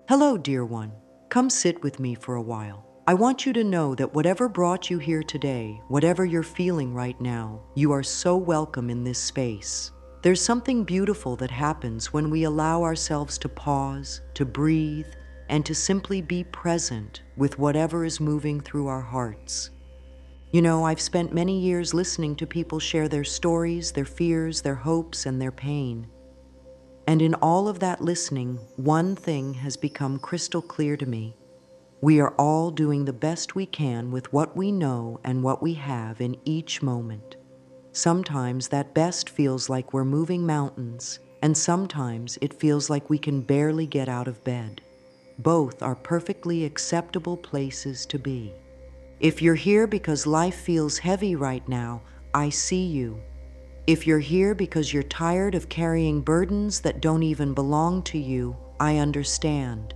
Hello, dear one. Come sit with me for a while. I want you to know that whatever brought you here today, whatever you're feeling right now, you are so welcome in this space. There's something beautiful that happens when we allow ourselves to pause, to breathe, and to simply be present with whatever is moving through our hearts. You know, I've spent many years listening to people share their stories, their fears, their hopes, and their pain. And in all of that listening, one thing has become crystal clear to me. We are all doing the best we can with what we know and what we have in each moment. Sometimes that best feels like we're moving mountains, and sometimes it feels like we can barely get out of bed. Both are perfectly acceptable places to be. If you're here because life feels heavy right now, I see you. If you're here because you're tired of carrying burdens that don't even belong to you, I understand.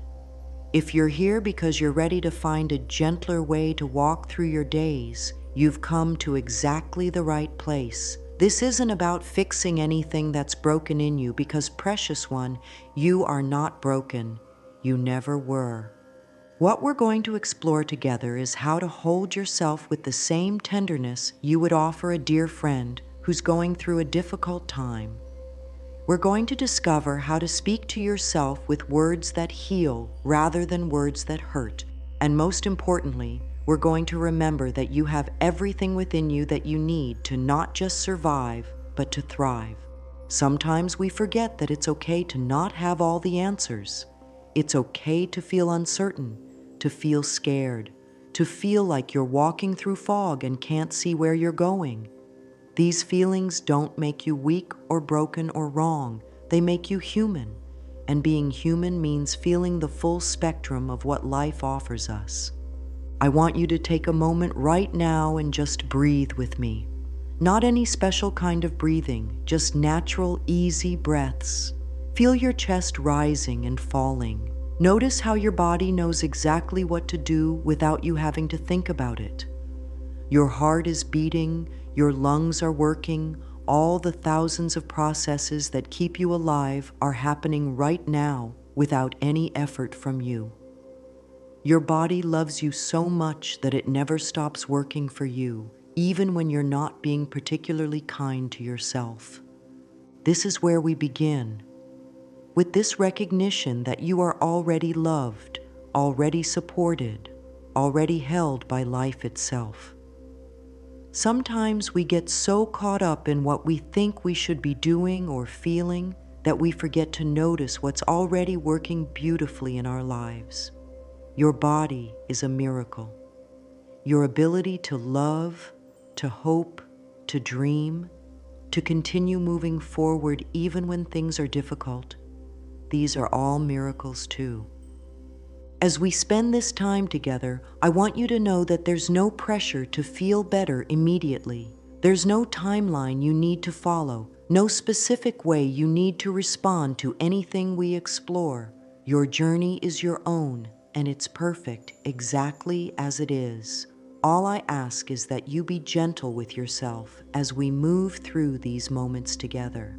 If you're here because you're ready to find a gentler way to walk through your days, you've come to exactly the right place. This isn't about fixing anything that's broken in you because, precious one, you are not broken. You never were. What we're going to explore together is how to hold yourself with the same tenderness you would offer a dear friend who's going through a difficult time. We're going to discover how to speak to yourself with words that heal rather than words that hurt. And most importantly, we're going to remember that you have everything within you that you need to not just survive, but to thrive. Sometimes we forget that it's okay to not have all the answers. It's okay to feel uncertain, to feel scared, to feel like you're walking through fog and can't see where you're going. These feelings don't make you weak or broken or wrong. They make you human. And being human means feeling the full spectrum of what life offers us. I want you to take a moment right now and just breathe with me. Not any special kind of breathing, just natural, easy breaths. Feel your chest rising and falling. Notice how your body knows exactly what to do without you having to think about it. Your heart is beating, your lungs are working, all the thousands of processes that keep you alive are happening right now without any effort from you. Your body loves you so much that it never stops working for you, even when you're not being particularly kind to yourself. This is where we begin. With this recognition that you are already loved, already supported, already held by life itself. Sometimes we get so caught up in what we think we should be doing or feeling that we forget to notice what's already working beautifully in our lives. Your body is a miracle. Your ability to love, to hope, to dream, to continue moving forward even when things are difficult. These are all miracles too. As we spend this time together, I want you to know that there's no pressure to feel better immediately. There's no timeline you need to follow, no specific way you need to respond to anything we explore. Your journey is your own, and it's perfect exactly as it is. All I ask is that you be gentle with yourself as we move through these moments together.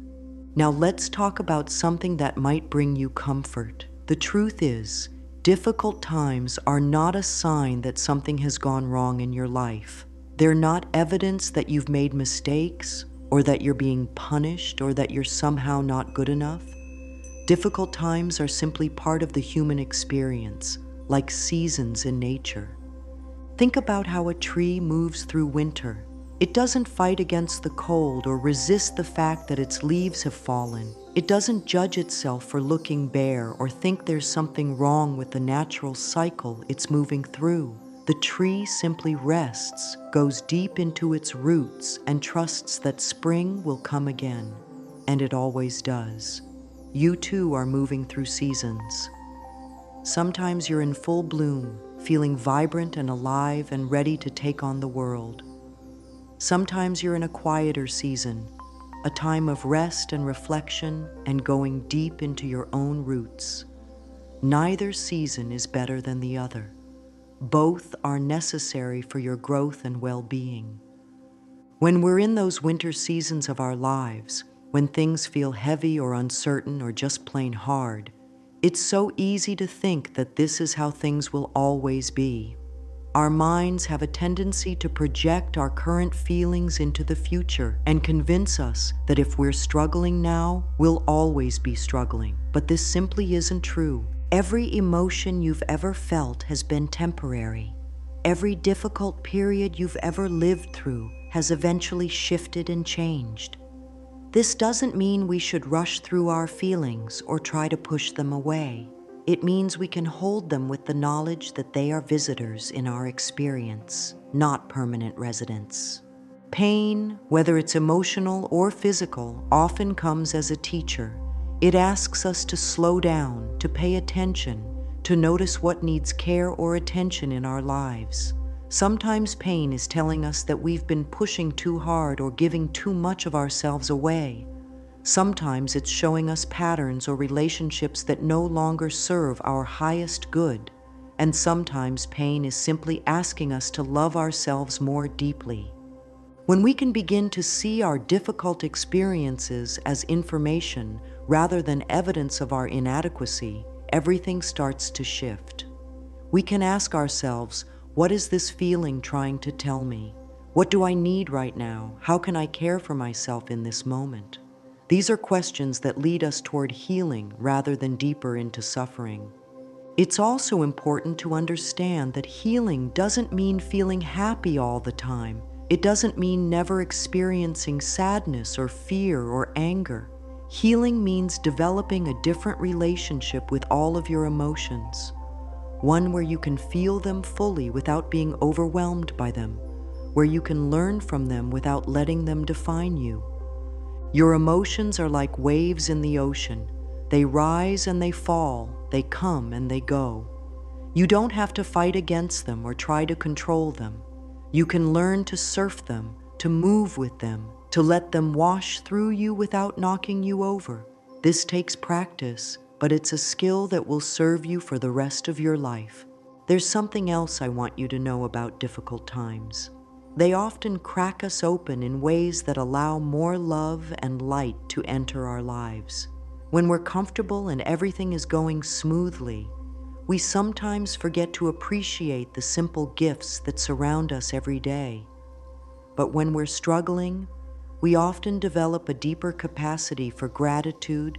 Now let's talk about something that might bring you comfort. The truth is, difficult times are not a sign that something has gone wrong in your life. They're not evidence that you've made mistakes, or that you're being punished, or that you're somehow not good enough. Difficult times are simply part of the human experience, like seasons in nature. Think about how a tree moves through winter. It doesn't fight against the cold or resist the fact that its leaves have fallen. It doesn't judge itself for looking bare or think there's something wrong with the natural cycle it's moving through. The tree simply rests, goes deep into its roots, and trusts that spring will come again. And it always does. You too are moving through seasons. Sometimes you're in full bloom, feeling vibrant and alive and ready to take on the world. Sometimes you're in a quieter season, a time of rest and reflection and going deep into your own roots. Neither season is better than the other. Both are necessary for your growth and well-being. When we're in those winter seasons of our lives, when things feel heavy or uncertain or just plain hard, It's so easy to think that this is how things will always be. Our minds have a tendency to project our current feelings into the future and convince us that if we're struggling now, we'll always be struggling. But this simply isn't true. Every emotion you've ever felt has been temporary. Every difficult period you've ever lived through has eventually shifted and changed. This doesn't mean we should rush through our feelings or try to push them away. It means we can hold them with the knowledge that they are visitors in our experience, not permanent residents. Pain, whether it's emotional or physical, often comes as a teacher. It asks us to slow down, to pay attention, to notice what needs care or attention in our lives. Sometimes pain is telling us that we've been pushing too hard or giving too much of ourselves away. Sometimes it's showing us patterns or relationships that no longer serve our highest good. And sometimes pain is simply asking us to love ourselves more deeply. When we can begin to see our difficult experiences as information rather than evidence of our inadequacy, everything starts to shift. We can ask ourselves, what is this feeling trying to tell me? What do I need right now? How can I care for myself in this moment? These are questions that lead us toward healing rather than deeper into suffering. It's also important to understand that healing doesn't mean feeling happy all the time. It doesn't mean never experiencing sadness or fear or anger. Healing means developing a different relationship with all of your emotions, one where you can feel them fully without being overwhelmed by them, where you can learn from them without letting them define you. Your emotions are like waves in the ocean. They rise and they fall, they come and they go. You don't have to fight against them or try to control them. You can learn to surf them, to move with them, to let them wash through you without knocking you over. This takes practice, but it's a skill that will serve you for the rest of your life. There's something else I want you to know about difficult times. They often crack us open in ways that allow more love and light to enter our lives. When we're comfortable and everything is going smoothly, we sometimes forget to appreciate the simple gifts that surround us every day. But when we're struggling, we often develop a deeper capacity for gratitude,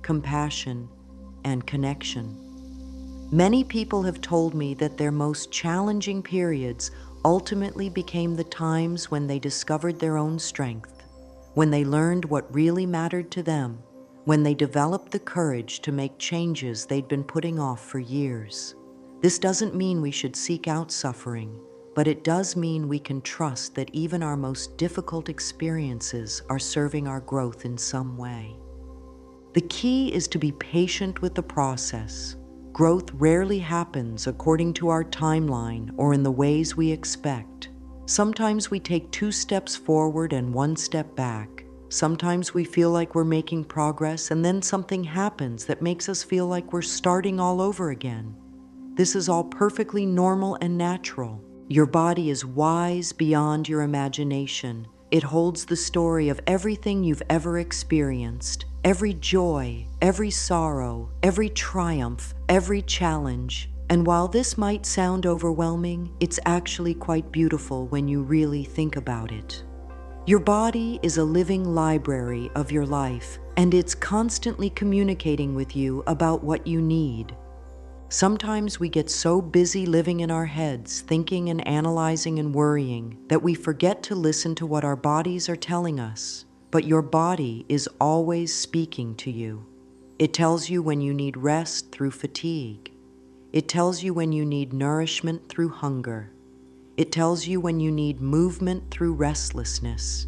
compassion, and connection. Many people have told me that their most challenging periods ultimately became the times when they discovered their own strength, when they learned what really mattered to them, when they developed the courage to make changes they'd been putting off for years. This doesn't mean we should seek out suffering, but it does mean we can trust that even our most difficult experiences are serving our growth in some way. The key is to be patient with the process. Growth rarely happens according to our timeline or in the ways we expect. Sometimes we take 2 steps forward and 1 step back. Sometimes we feel like we're making progress, and then something happens that makes us feel like we're starting all over again. This is all perfectly normal and natural. Your body is wise beyond your imagination. It holds the story of everything you've ever experienced. Every joy, every sorrow, every triumph, every challenge. And while this might sound overwhelming, it's actually quite beautiful when you really think about it. Your body is a living library of your life, and it's constantly communicating with you about what you need. Sometimes we get so busy living in our heads, thinking and analyzing and worrying, that we forget to listen to what our bodies are telling us. But your body is always speaking to you. It tells you when you need rest through fatigue. It tells you when you need nourishment through hunger. It tells you when you need movement through restlessness.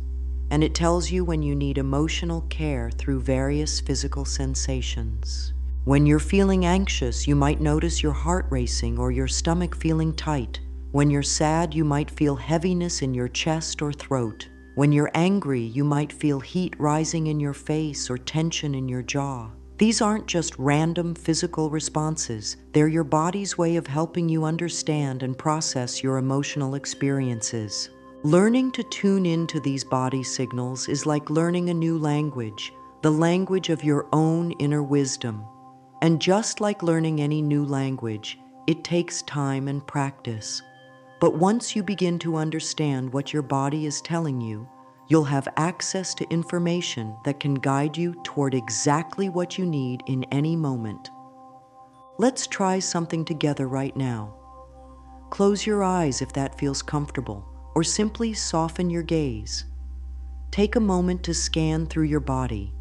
And it tells you when you need emotional care through various physical sensations. When you're feeling anxious, you might notice your heart racing or your stomach feeling tight. When you're sad, you might feel heaviness in your chest or throat. When you're angry, you might feel heat rising in your face or tension in your jaw. These aren't just random physical responses. They're your body's way of helping you understand and process your emotional experiences. Learning to tune into these body signals is like learning a new language, the language of your own inner wisdom. And just like learning any new language, it takes time and practice. But once you begin to understand what your body is telling you, you'll have access to information that can guide you toward exactly what you need in any moment. Let's try something together right now. Close your eyes if that feels comfortable, or simply soften your gaze. Take a moment to scan through your body,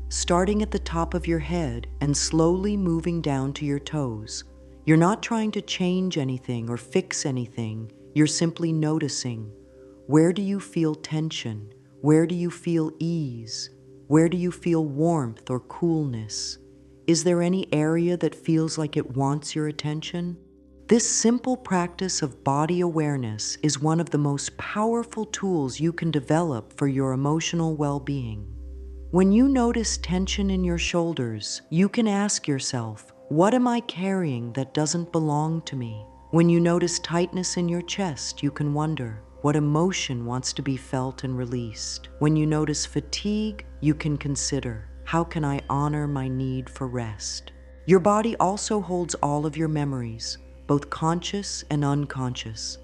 starting at the top of your head and slowly moving down to your toes. You're not trying to change anything or fix anything, you're simply noticing. Where do you feel tension? Where do you feel ease? Where do you feel warmth or coolness? Is there any area that feels like it wants your attention? This simple practice of body awareness is one of the most powerful tools you can develop for your emotional well-being. When you notice tension in your shoulders, you can ask yourself, what am I carrying that doesn't belong to me? When you notice tightness in your chest, you can wonder, what emotion wants to be felt and released? When you notice fatigue, you can consider, how can I honor my need for rest? Your body also holds all of your memories, both conscious and unconscious.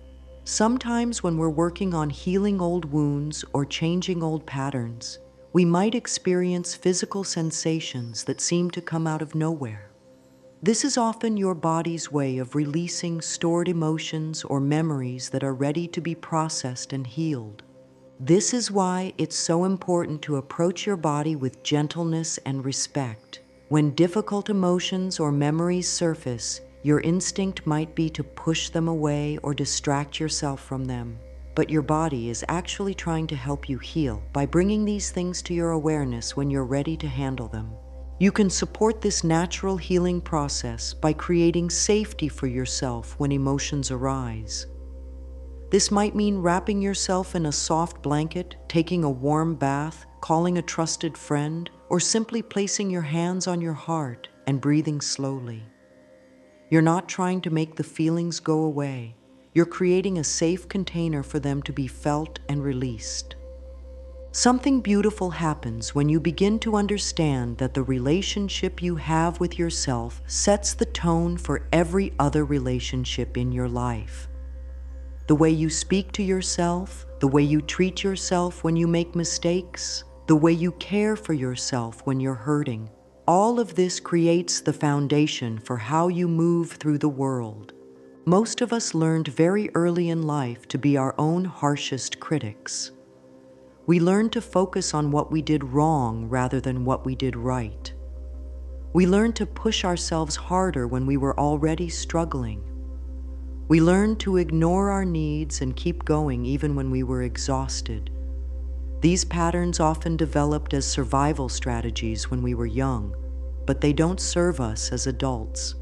Sometimes when we're working on healing old wounds or changing old patterns, we might experience physical sensations that seem to come out of nowhere. This is often your body's way of releasing stored emotions or memories that are ready to be processed and healed. This is why it's so important to approach your body with gentleness and respect. When difficult emotions or memories surface, your instinct might be to push them away or distract yourself from them. But your body is actually trying to help you heal by bringing these things to your awareness when you're ready to handle them. You can support this natural healing process by creating safety for yourself when emotions arise. This might mean wrapping yourself in a soft blanket, taking a warm bath, calling a trusted friend, or simply placing your hands on your heart and breathing slowly. You're not trying to make the feelings go away. You're creating a safe container for them to be felt and released. Something beautiful happens when you begin to understand that the relationship you have with yourself sets the tone for every other relationship in your life. The way you speak to yourself, the way you treat yourself when you make mistakes, the way you care for yourself when you're hurting, all of this creates the foundation for how you move through the world. Most of us learned very early in life to be our own harshest critics. We learned to focus on what we did wrong rather than what we did right. We learned to push ourselves harder when we were already struggling. We learned to ignore our needs and keep going even when we were exhausted. These patterns often developed as survival strategies when we were young, but they don't serve us as adults.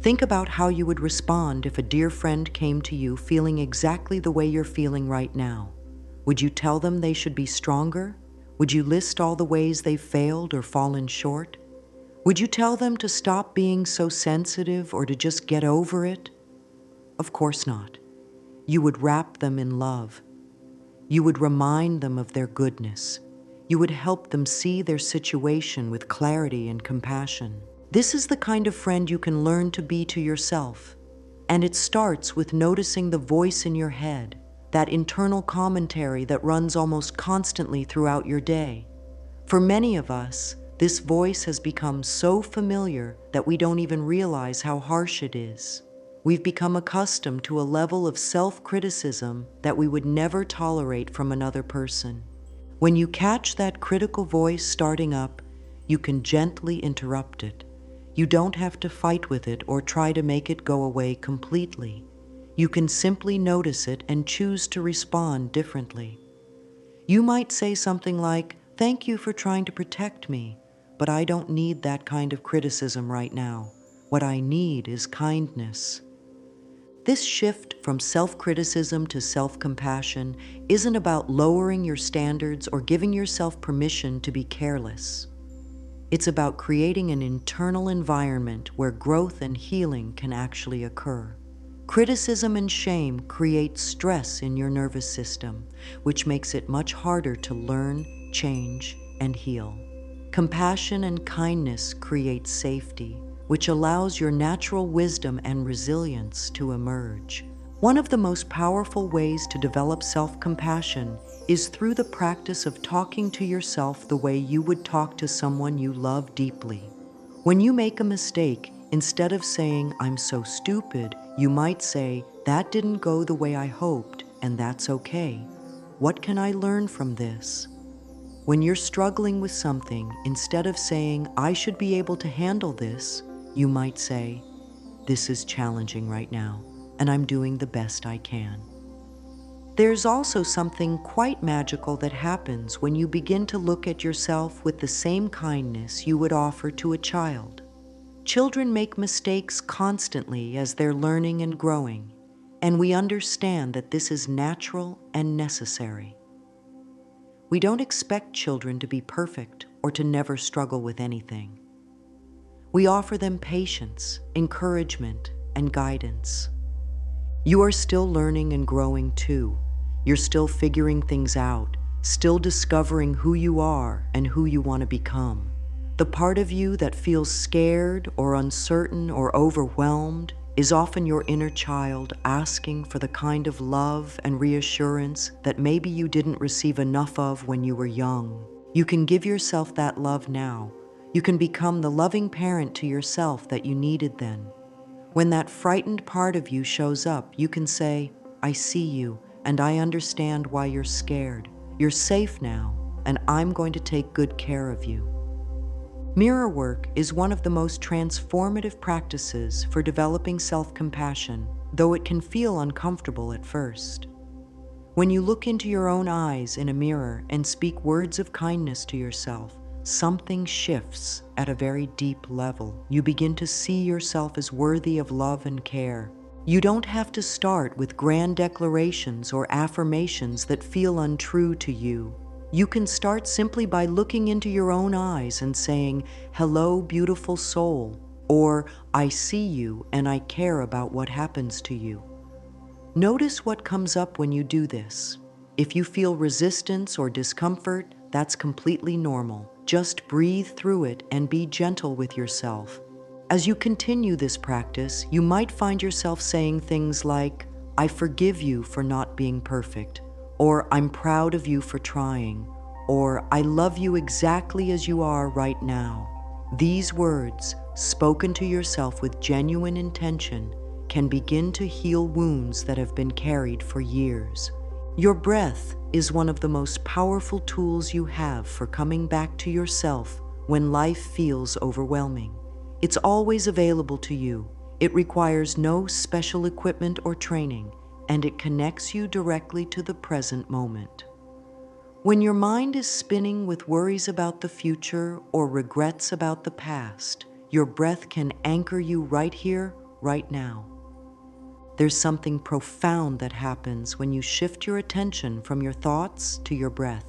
Think about how you would respond if a dear friend came to you feeling exactly the way you're feeling right now. Would you tell them they should be stronger? Would you list all the ways they've failed or fallen short? Would you tell them to stop being so sensitive or to just get over it? Of course not. You would wrap them in love. You would remind them of their goodness. You would help them see their situation with clarity and compassion. This is the kind of friend you can learn to be to yourself. And it starts with noticing the voice in your head, that internal commentary that runs almost constantly throughout your day. For many of us, this voice has become so familiar that we don't even realize how harsh it is. We've become accustomed to a level of self-criticism that we would never tolerate from another person. When you catch that critical voice starting up, you can gently interrupt it. You don't have to fight with it or try to make it go away completely. You can simply notice it and choose to respond differently. You might say something like, "Thank you for trying to protect me, but I don't need that kind of criticism right now. What I need is kindness." This shift from self-criticism to self-compassion isn't about lowering your standards or giving yourself permission to be careless. It's about creating an internal environment where growth and healing can actually occur. Criticism and shame create stress in your nervous system, which makes it much harder to learn, change, and heal. Compassion and kindness create safety, which allows your natural wisdom and resilience to emerge. One of the most powerful ways to develop self-compassion is through the practice of talking to yourself the way you would talk to someone you love deeply. When you make a mistake, instead of saying, "I'm so stupid," you might say, "That didn't go the way I hoped, and that's okay. What can I learn from this?" When you're struggling with something, instead of saying, "I should be able to handle this," you might say, "This is challenging right now, and I'm doing the best I can." There's also something quite magical that happens when you begin to look at yourself with the same kindness you would offer to a child. Children make mistakes constantly as they're learning and growing, and we understand that this is natural and necessary. We don't expect children to be perfect or to never struggle with anything. We offer them patience, encouragement, and guidance. You are still learning and growing too. You're still figuring things out, still discovering who you are and who you want to become. The part of you that feels scared or uncertain or overwhelmed is often your inner child asking for the kind of love and reassurance that maybe you didn't receive enough of when you were young. You can give yourself that love now. You can become the loving parent to yourself that you needed then. When that frightened part of you shows up, you can say, "I see you, and I understand why you're scared. You're safe now, and I'm going to take good care of you." Mirror work is one of the most transformative practices for developing self-compassion, though it can feel uncomfortable at first. When you look into your own eyes in a mirror and speak words of kindness to yourself, something shifts at a very deep level. You begin to see yourself as worthy of love and care. You don't have to start with grand declarations or affirmations that feel untrue to you. You can start simply by looking into your own eyes and saying, "Hello, beautiful soul," or "I see you and I care about what happens to you." Notice what comes up when you do this. If you feel resistance or discomfort, that's completely normal. Just breathe through it and be gentle with yourself. As you continue this practice, you might find yourself saying things like, "I forgive you for not being perfect," or "I'm proud of you for trying," or "I love you exactly as you are right now." These words, spoken to yourself with genuine intention, can begin to heal wounds that have been carried for years. Your breath is one of the most powerful tools you have for coming back to yourself when life feels overwhelming. It's always available to you. It requires no special equipment or training, and it connects you directly to the present moment. When your mind is spinning with worries about the future or regrets about the past, your breath can anchor you right here, right now. There's something profound that happens when you shift your attention from your thoughts to your breath.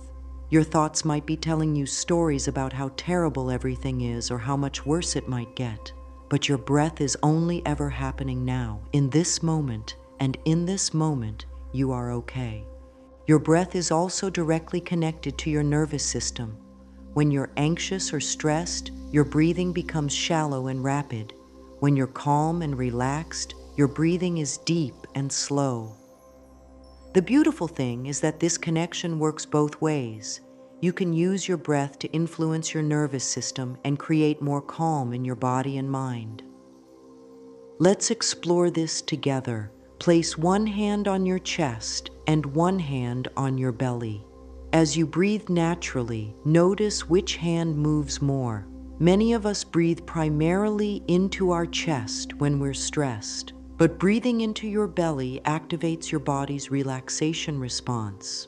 Your thoughts might be telling you stories about how terrible everything is or how much worse it might get, but your breath is only ever happening now, in this moment, and in this moment, you are okay. Your breath is also directly connected to your nervous system. When you're anxious or stressed, your breathing becomes shallow and rapid. When you're calm and relaxed, your breathing is deep and slow. The beautiful thing is that this connection works both ways. You can use your breath to influence your nervous system and create more calm in your body and mind. Let's explore this together. Place one hand on your chest and one hand on your belly. As you breathe naturally, notice which hand moves more. Many of us breathe primarily into our chest when we're stressed, but breathing into your belly activates your body's relaxation response.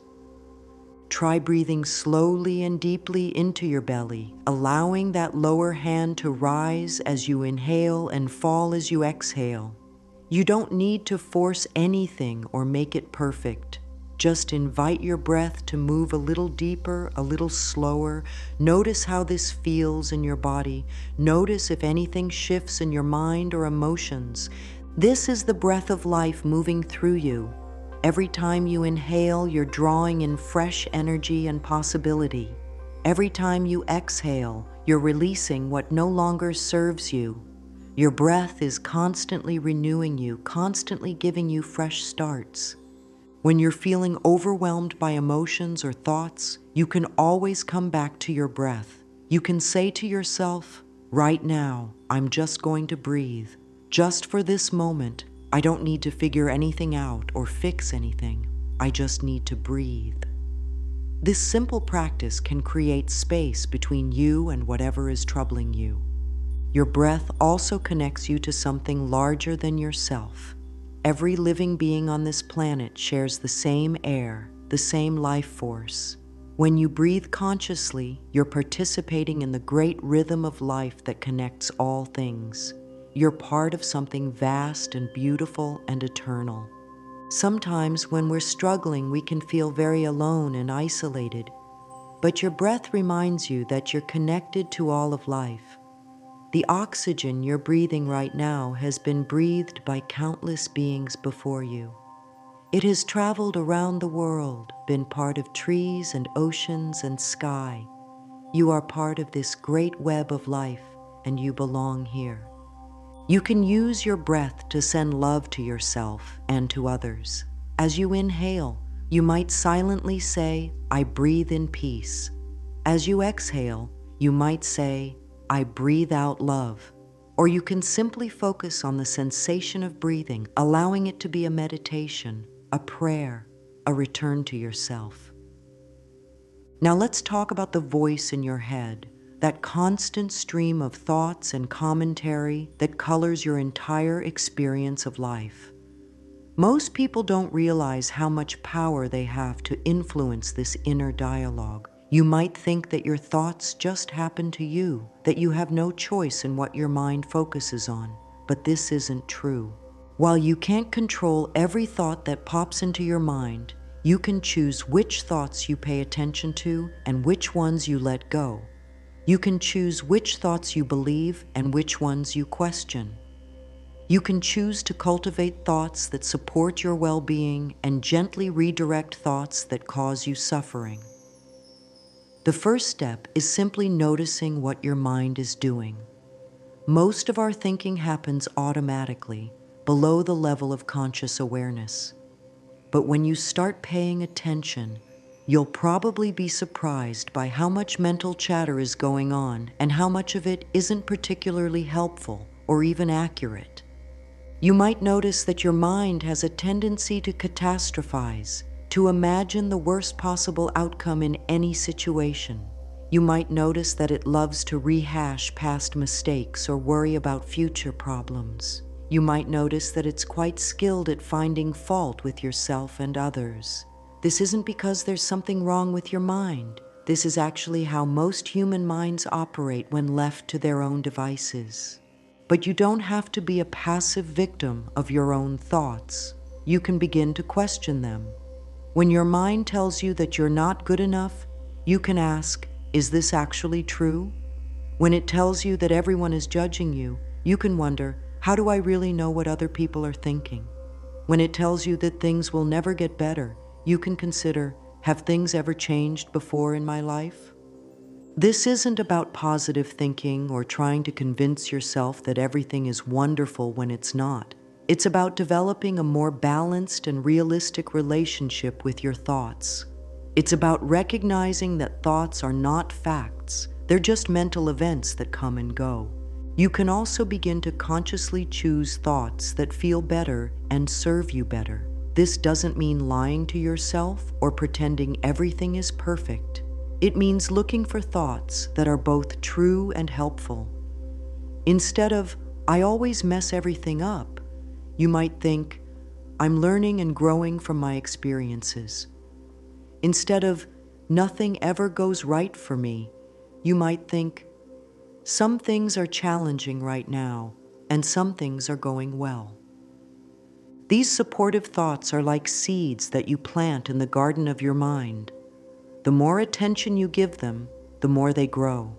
Try breathing slowly and deeply into your belly, allowing that lower hand to rise as you inhale and fall as you exhale. You don't need to force anything or make it perfect. Just invite your breath to move a little deeper, a little slower. Notice how this feels in your body. Notice if anything shifts in your mind or emotions. This is the breath of life moving through you. Every time you inhale, you're drawing in fresh energy and possibility. Every time you exhale, you're releasing what no longer serves you. Your breath is constantly renewing you, constantly giving you fresh starts. When you're feeling overwhelmed by emotions or thoughts, you can always come back to your breath. You can say to yourself, right now, I'm just going to breathe. Just for this moment, I don't need to figure anything out or fix anything. I just need to breathe. This simple practice can create space between you and whatever is troubling you. Your breath also connects you to something larger than yourself. Every living being on this planet shares the same air, the same life force. When you breathe consciously, you're participating in the great rhythm of life that connects all things. You're part of something vast and beautiful and eternal. Sometimes when we're struggling, we can feel very alone and isolated, but your breath reminds you that you're connected to all of life. The oxygen you're breathing right now has been breathed by countless beings before you. It has traveled around the world, been part of trees and oceans and sky. You are part of this great web of life, and you belong here. You can use your breath to send love to yourself and to others. As you inhale, you might silently say, I breathe in peace. As you exhale, you might say, I breathe out love. Or you can simply focus on the sensation of breathing, allowing it to be a meditation, a prayer, a return to yourself. Now let's talk about the voice in your head, that constant stream of thoughts and commentary that colors your entire experience of life. Most people don't realize how much power they have to influence this inner dialogue. You might think that your thoughts just happen to you, that you have no choice in what your mind focuses on, but this isn't true. While you can't control every thought that pops into your mind, you can choose which thoughts you pay attention to and which ones you let go. You can choose which thoughts you believe and which ones you question. You can choose to cultivate thoughts that support your well-being and gently redirect thoughts that cause you suffering. The first step is simply noticing what your mind is doing. Most of our thinking happens automatically, below the level of conscious awareness. But when you start paying attention, you'll probably be surprised by how much mental chatter is going on and how much of it isn't particularly helpful or even accurate. You might notice that your mind has a tendency to catastrophize, to imagine the worst possible outcome in any situation. You might notice that it loves to rehash past mistakes or worry about future problems. You might notice that it's quite skilled at finding fault with yourself and others. This isn't because there's something wrong with your mind. This is actually how most human minds operate when left to their own devices. But you don't have to be a passive victim of your own thoughts. You can begin to question them. When your mind tells you that you're not good enough, you can ask, is this actually true? When it tells you that everyone is judging you, you can wonder, how do I really know what other people are thinking? When it tells you that things will never get better, you can consider, have things ever changed before in my life? This isn't about positive thinking or trying to convince yourself that everything is wonderful when it's not. It's about developing a more balanced and realistic relationship with your thoughts. It's about recognizing that thoughts are not facts. They're just mental events that come and go. You can also begin to consciously choose thoughts that feel better and serve you better. This doesn't mean lying to yourself or pretending everything is perfect. It means looking for thoughts that are both true and helpful. Instead of, I always mess everything up, you might think, I'm learning and growing from my experiences. Instead of, nothing ever goes right for me, you might think, some things are challenging right now, and some things are going well. These supportive thoughts are like seeds that you plant in the garden of your mind. The more attention you give them, the more they grow.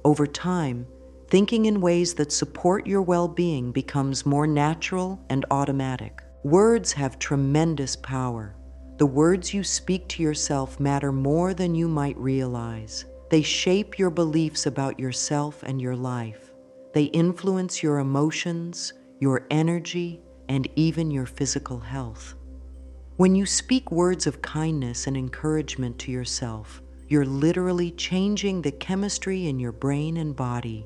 Over time, thinking in ways that support your well-being becomes more natural and automatic. Words have tremendous power. The words you speak to yourself matter more than you might realize. They shape your beliefs about yourself and your life. They influence your emotions, your energy, and even your physical health. When you speak words of kindness and encouragement to yourself, you're literally changing the chemistry in your brain and body.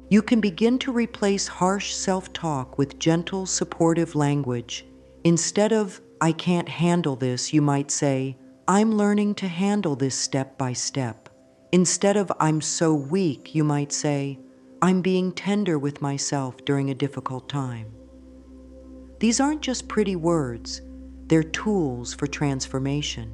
You can begin to replace harsh self-talk with gentle, supportive language. Instead of, "I can't handle this," you might say, "I'm learning to handle this step by step." Instead of, "I'm so weak," you might say, "I'm being tender with myself during a difficult time." These aren't just pretty words, they're tools for transformation.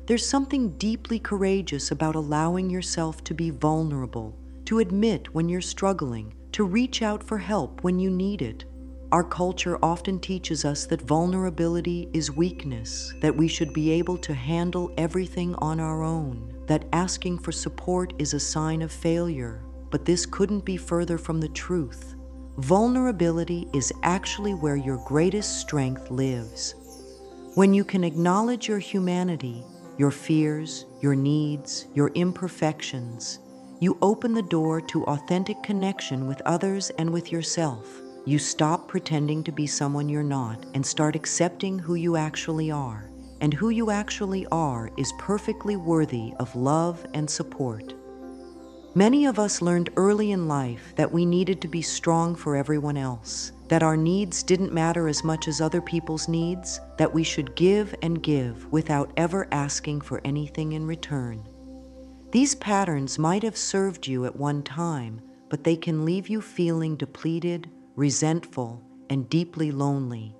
There's something deeply courageous about allowing yourself to be vulnerable, to admit when you're struggling, to reach out for help when you need it. Our culture often teaches us that vulnerability is weakness, that we should be able to handle everything on our own, that asking for support is a sign of failure. But this couldn't be further from the truth. Vulnerability is actually where your greatest strength lives. When you can acknowledge your humanity, your fears, your needs, your imperfections, you open the door to authentic connection with others and with yourself. You stop pretending to be someone you're not and start accepting who you actually are. And who you actually are is perfectly worthy of love and support. Many of us learned early in life that we needed to be strong for everyone else, that our needs didn't matter as much as other people's needs, that we should give and give without ever asking for anything in return. These patterns might have served you at one time, but they can leave you feeling depleted, resentful, and deeply lonely.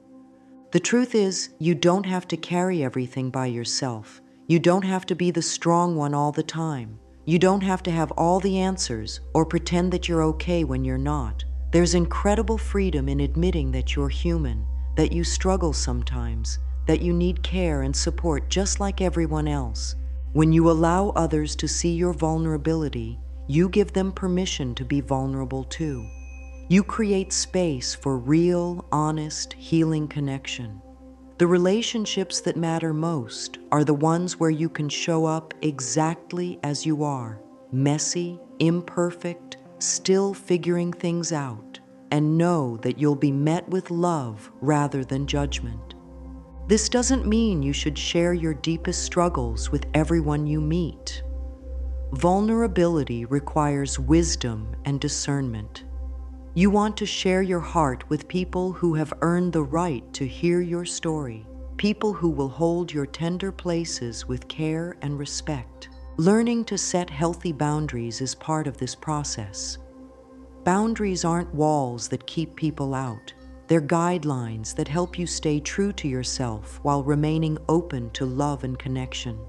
The truth is, you don't have to carry everything by yourself. You don't have to be the strong one all the time. You don't have to have all the answers or pretend that you're okay when you're not. There's incredible freedom in admitting that you're human, that you struggle sometimes, that you need care and support just like everyone else. When you allow others to see your vulnerability, you give them permission to be vulnerable too. You create space for real, honest, healing connection. The relationships that matter most are the ones where you can show up exactly as you are, messy, imperfect, still figuring things out, and know that you'll be met with love rather than judgment. This doesn't mean you should share your deepest struggles with everyone you meet. Vulnerability requires wisdom and discernment. You want to share your heart with people who have earned the right to hear your story, people who will hold your tender places with care and respect. Learning to set healthy boundaries is part of this process. Boundaries aren't walls that keep people out. They're guidelines that help you stay true to yourself while remaining open to love and connection.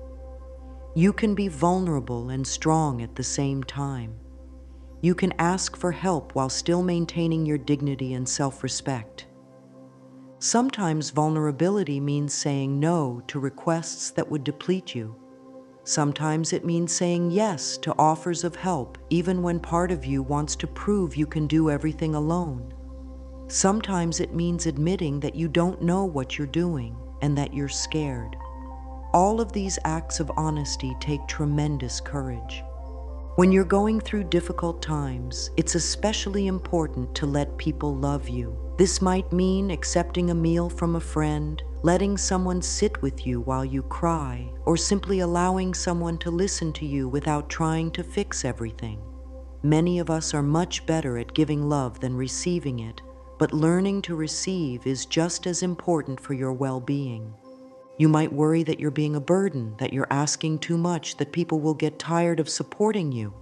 You can be vulnerable and strong at the same time. You can ask for help while still maintaining your dignity and self-respect. Sometimes vulnerability means saying no to requests that would deplete you. Sometimes it means saying yes to offers of help, even when part of you wants to prove you can do everything alone. Sometimes it means admitting that you don't know what you're doing and that you're scared. All of these acts of honesty take tremendous courage. When you're going through difficult times, it's especially important to let people love you. This might mean accepting a meal from a friend, letting someone sit with you while you cry, or simply allowing someone to listen to you without trying to fix everything. Many of us are much better at giving love than receiving it, but learning to receive is just as important for your well-being. You might worry that you're being a burden, that you're asking too much, that people will get tired of supporting you.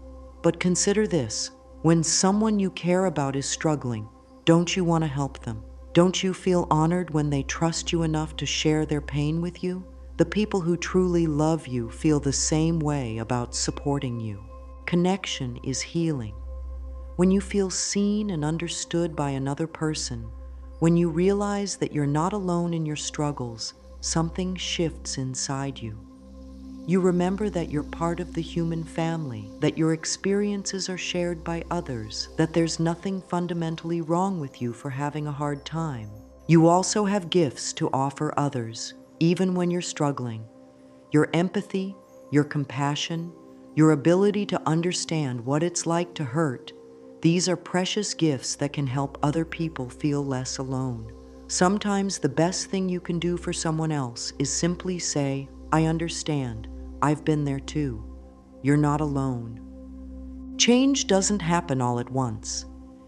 But consider this: when someone you care about is struggling, don't you want to help them? Don't you feel honored when they trust you enough to share their pain with you? The people who truly love you feel the same way about supporting you. Connection is healing. When you feel seen and understood by another person, when you realize that you're not alone in your struggles, something shifts inside you. You remember that you're part of the human family, that your experiences are shared by others, that there's nothing fundamentally wrong with you for having a hard time. You also have gifts to offer others, even when you're struggling. Your empathy, your compassion, your ability to understand what it's like to hurt. These are precious gifts that can help other people feel less alone. Sometimes the best thing you can do for someone else is simply say, "I understand. I've been there too. You're not alone." Change doesn't happen all at once.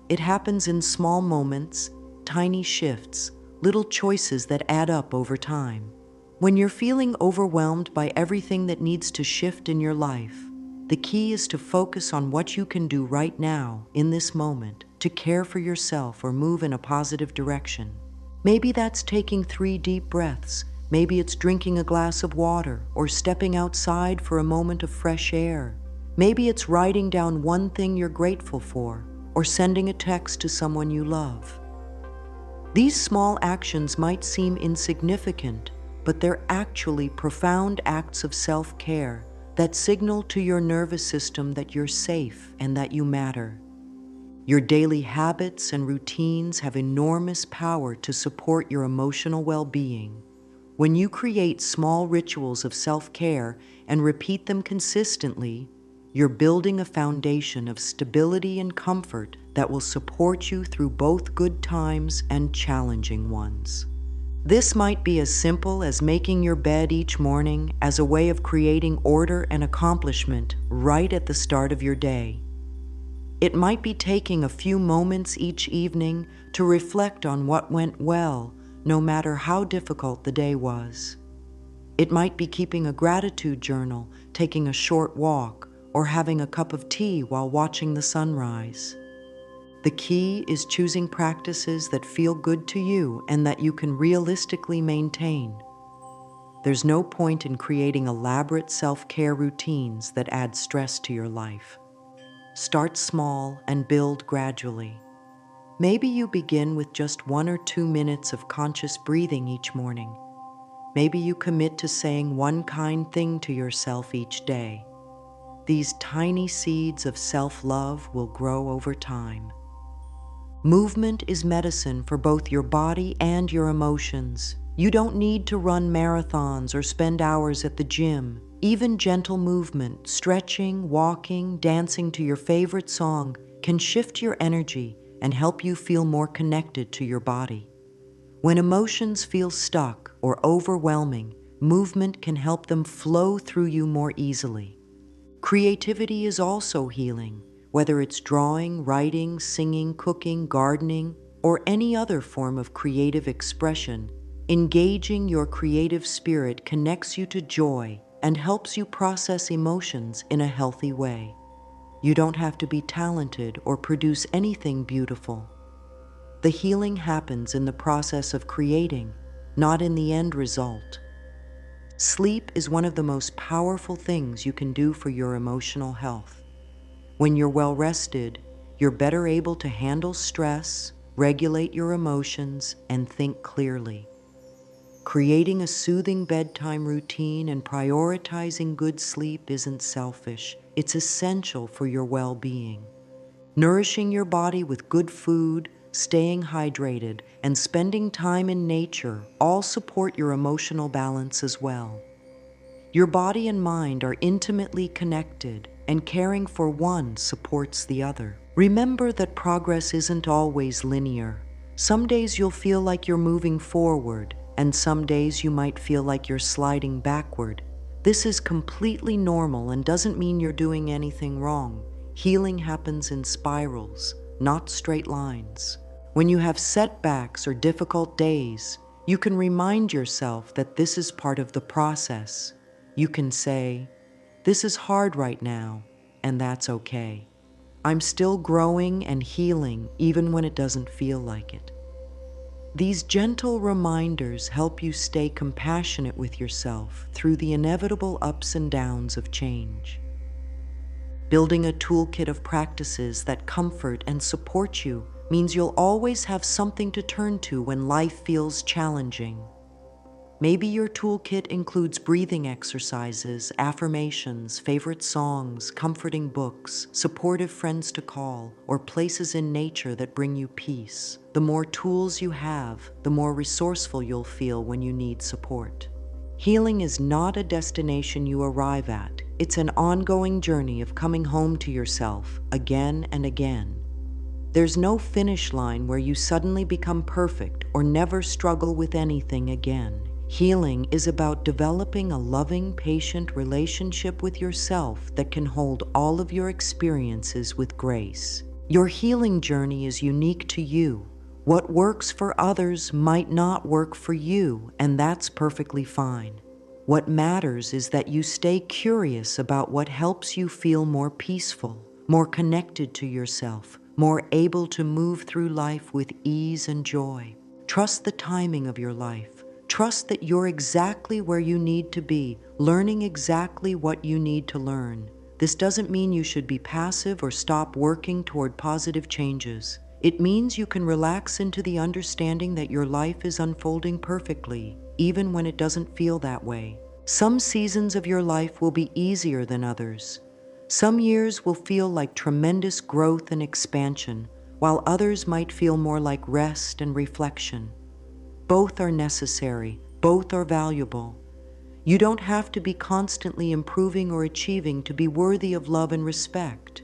It happens in small moments, tiny shifts, little choices that add up over time. When you're feeling overwhelmed by everything that needs to shift in your life, the key is to focus on what you can do right now, in this moment, to care for yourself or move in a positive direction. Maybe that's taking 3 deep breaths. Maybe it's drinking a glass of water or stepping outside for a moment of fresh air. Maybe it's writing down one thing you're grateful for or sending a text to someone you love. These small actions might seem insignificant, but they're actually profound acts of self-care that signal to your nervous system that you're safe and that you matter. Your daily habits and routines have enormous power to support your emotional well-being. When you create small rituals of self-care and repeat them consistently, you're building a foundation of stability and comfort that will support you through both good times and challenging ones. This might be as simple as making your bed each morning as a way of creating order and accomplishment right at the start of your day. It might be taking a few moments each evening to reflect on what went well, no matter how difficult the day was. It might be keeping a gratitude journal, taking a short walk, or having a cup of tea while watching the sunrise. The key is choosing practices that feel good to you and that you can realistically maintain. There's no point in creating elaborate self-care routines that add stress to your life. Start small and build gradually. Maybe you begin with just 1 or 2 minutes of conscious breathing each morning. Maybe you commit to saying one kind thing to yourself each day. These tiny seeds of self-love will grow over time. Movement is medicine for both your body and your emotions. You don't need to run marathons or spend hours at the gym. Even gentle movement, stretching, walking, dancing to your favorite song can shift your energy and help you feel more connected to your body. When emotions feel stuck or overwhelming, movement can help them flow through you more easily. Creativity is also healing, whether it's drawing, writing, singing, cooking, gardening, or any other form of creative expression. Engaging your creative spirit connects you to joy and helps you process emotions in a healthy way. You don't have to be talented or produce anything beautiful. The healing happens in the process of creating, not in the end result. Sleep is one of the most powerful things you can do for your emotional health. When you're well rested, you're better able to handle stress, regulate your emotions, and think clearly. Creating a soothing bedtime routine and prioritizing good sleep isn't selfish. It's essential for your well-being. Nourishing your body with good food, staying hydrated, and spending time in nature all support your emotional balance as well. Your body and mind are intimately connected, and caring for one supports the other. Remember that progress isn't always linear. Some days you'll feel like you're moving forward, and some days you might feel like you're sliding backward. This is completely normal and doesn't mean you're doing anything wrong. Healing happens in spirals, not straight lines. When you have setbacks or difficult days, you can remind yourself that this is part of the process. You can say, "This is hard right now, and that's okay. I'm still growing and healing even when it doesn't feel like it." These gentle reminders help you stay compassionate with yourself through the inevitable ups and downs of change. Building a toolkit of practices that comfort and support you means you'll always have something to turn to when life feels challenging. Maybe your toolkit includes breathing exercises, affirmations, favorite songs, comforting books, supportive friends to call, or places in nature that bring you peace. The more tools you have, the more resourceful you'll feel when you need support. Healing is not a destination you arrive at. It's an ongoing journey of coming home to yourself again and again. There's no finish line where you suddenly become perfect or never struggle with anything again. Healing is about developing a loving, patient relationship with yourself that can hold all of your experiences with grace. Your healing journey is unique to you. What works for others might not work for you, and that's perfectly fine. What matters is that you stay curious about what helps you feel more peaceful, more connected to yourself, more able to move through life with ease and joy. Trust the timing of your life. Trust that you're exactly where you need to be, learning exactly what you need to learn. This doesn't mean you should be passive or stop working toward positive changes. It means you can relax into the understanding that your life is unfolding perfectly, even when it doesn't feel that way. Some seasons of your life will be easier than others. Some years will feel like tremendous growth and expansion, while others might feel more like rest and reflection. Both are necessary, both are valuable. You don't have to be constantly improving or achieving to be worthy of love and respect.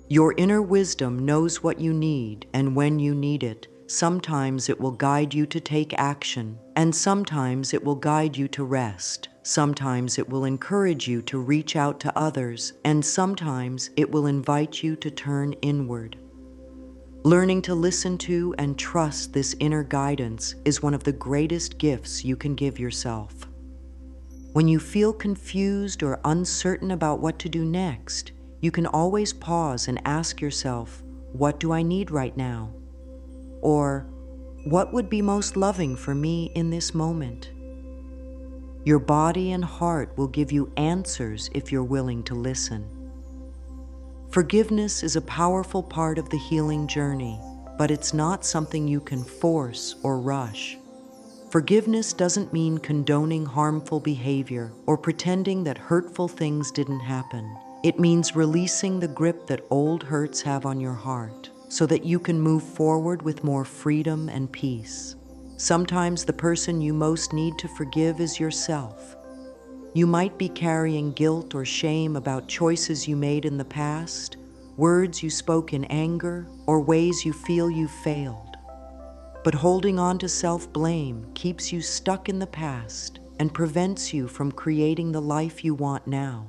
Your inner wisdom knows what you need and when you need it. Sometimes it will guide you to take action, and sometimes it will guide you to rest. Sometimes it will encourage you to reach out to others, and sometimes it will invite you to turn inward. Learning to listen to and trust this inner guidance is one of the greatest gifts you can give yourself. When you feel confused or uncertain about what to do next, you can always pause and ask yourself, what do I need right now? Or, what would be most loving for me in this moment? Your body and heart will give you answers if you're willing to listen. Forgiveness is a powerful part of the healing journey, but it's not something you can force or rush. Forgiveness doesn't mean condoning harmful behavior or pretending that hurtful things didn't happen. It means releasing the grip that old hurts have on your heart so that you can move forward with more freedom and peace. Sometimes the person you most need to forgive is yourself. You might be carrying guilt or shame about choices you made in the past, words you spoke in anger, or ways you feel you failed. But holding on to self-blame keeps you stuck in the past and prevents you from creating the life you want now.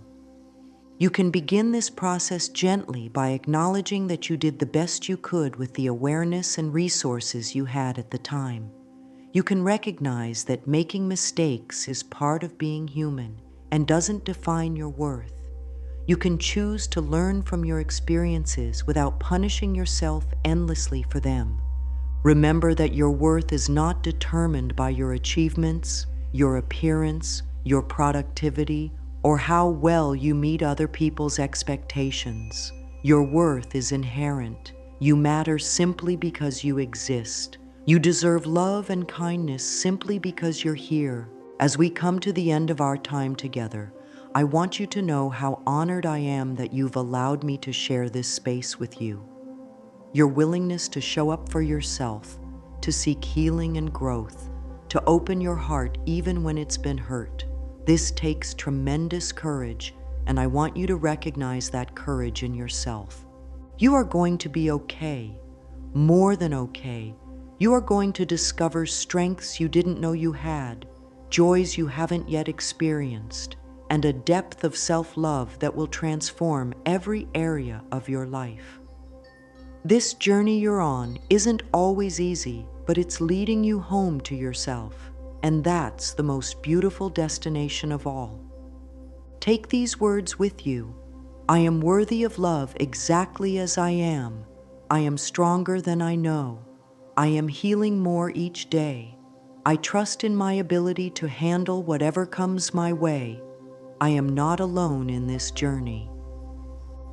You can begin this process gently by acknowledging that you did the best you could with the awareness and resources you had at the time. You can recognize that making mistakes is part of being human and doesn't define your worth. You can choose to learn from your experiences without punishing yourself endlessly for them. Remember that your worth is not determined by your achievements, your appearance, your productivity, or how well you meet other people's expectations. Your worth is inherent. You matter simply because you exist. You deserve love and kindness simply because you're here. As we come to the end of our time together, I want you to know how honored I am that you've allowed me to share this space with you. Your willingness to show up for yourself, to seek healing and growth, to open your heart even when it's been hurt. This takes tremendous courage, and I want you to recognize that courage in yourself. You are going to be okay, more than okay. You are going to discover strengths you didn't know you had, joys you haven't yet experienced, and a depth of self-love that will transform every area of your life. This journey you're on isn't always easy, but it's leading you home to yourself, and that's the most beautiful destination of all. Take these words with you. I am worthy of love exactly as I am. I am stronger than I know. I am healing more each day. I trust in my ability to handle whatever comes my way. I am not alone in this journey.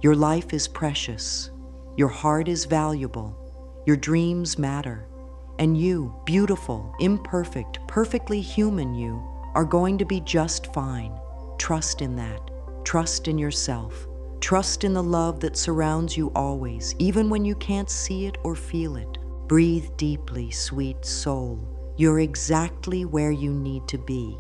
Your life is precious. Your heart is valuable. Your dreams matter. And you, beautiful, imperfect, perfectly human you, are going to be just fine. Trust in that. Trust in yourself. Trust in the love that surrounds you always, even when you can't see it or feel it. Breathe deeply, sweet soul. You're exactly where you need to be.